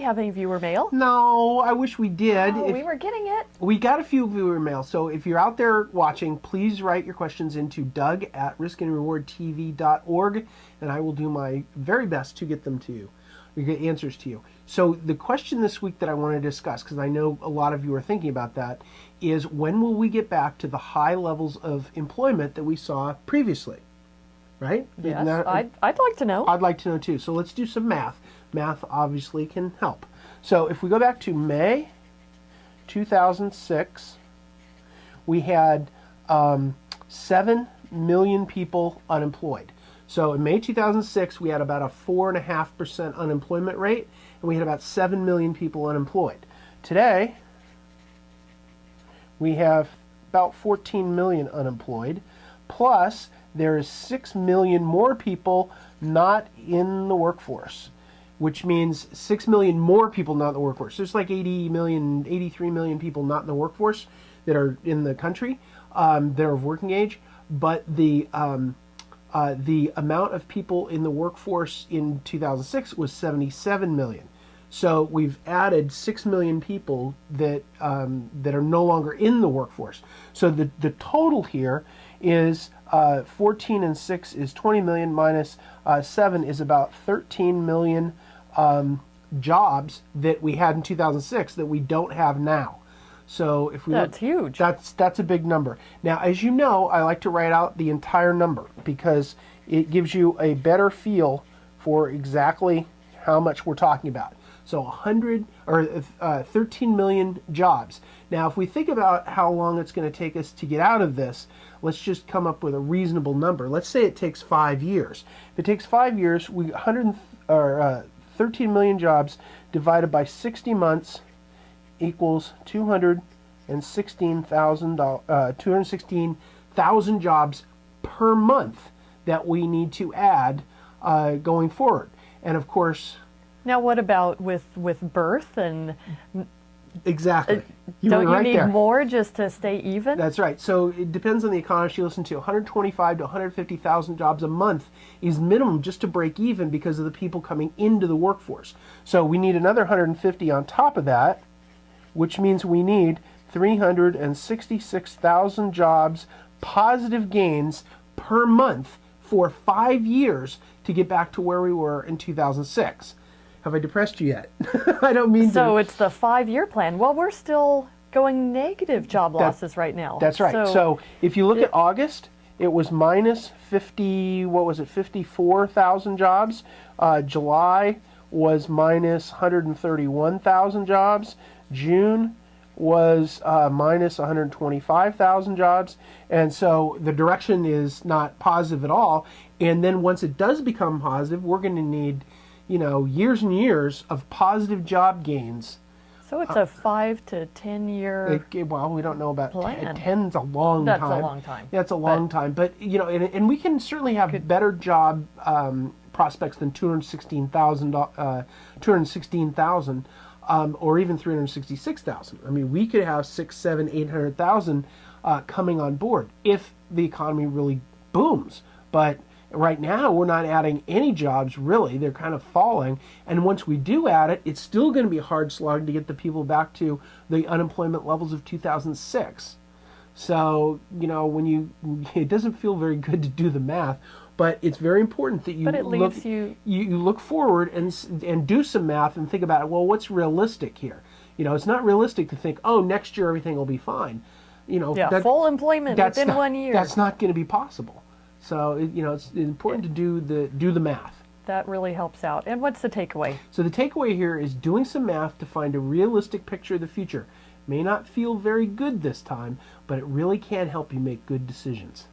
have any viewer mail. No, I wish we did. Oh, we were getting it. We got a few viewer mail, so if you're out there watching, please write your questions into doug@riskandrewardtv.org, and I will do my very best to get them to you, or get answers to you. So the question this week that I want to discuss, because I know a lot of you are thinking about that, is when will we get back to the high levels of employment that we saw previously? Right? Yes, I'd like to know. I'd like to know too. So let's do some math. Math obviously can help. So if we go back to May 2006, we had 7 million people unemployed. So in May 2006, we had about a 4.5% unemployment rate, and we had about 7 million people unemployed. Today, we have about 14 million unemployed, plus there is 6 million more people not in the workforce, which means 6 million more people not in the workforce. There's like 80 million, 83 million people not in the workforce that are in the country that are of working age, but the amount of people in the workforce in 2006 was 77 million. So we've added 6 million people that that are no longer in the workforce. So the total here is 14 and 6 is 20 million minus 7 is about 13 million jobs that we had in 2006 that we don't have now. So if we That's huge. That's a big number. Now, as you know, I like to write out the entire number because it gives you a better feel for exactly how much we're talking about. So 13 million jobs. Now, if we think about how long it's going to take us to get out of this, let's just come up with a reasonable number. Let's say it takes 5 years. If it takes 5 years, 13 million jobs divided by 60 months equals 216,000 jobs per month that we need to add going forward. And of course, now what about with birth and exactly. don't you right need there. more just to stay even? That's right. So it depends on the economist you listen to. 125 to 150,000 jobs a month is minimum just to break even because of the people coming into the workforce. So we need another 150 on top of that, which means we need 366,000 jobs, positive gains per month for 5 years to get back to where we were in 2006. Have I depressed you yet? I don't mean to. So it's the 5-year plan. Well, we're still going negative job losses right now. That's right. So if you look at August, it was minus 54,000 jobs. July was minus 131,000 jobs. June was minus 125,000 jobs. And so the direction is not positive at all. And then once it does become positive, we're going to need, years and years of positive job gains. So it's a 5 to 10 year well, we don't know about plan. 10's a long That's time. a long time. Yeah, it's a long time. But, and we can certainly have better job prospects than 216,000 or even 366,000. I mean, we could have 6, 7, 800,000 coming on board if the economy really booms. But right now, we're not adding any jobs, really. They're kind of falling. And once we do add it, it's still going to be a hard slog to get the people back to the unemployment levels of 2006. So, it doesn't feel very good to do the math, but it's very important that you look forward and do some math and think about, well, what's realistic here? It's not realistic to think, oh, next year everything will be fine. Full employment within 1 year. That's not going to be possible. So, it's important to do the math. That really helps out. And what's the takeaway? So the takeaway here is doing some math to find a realistic picture of the future. May not feel very good this time, but it really can help you make good decisions.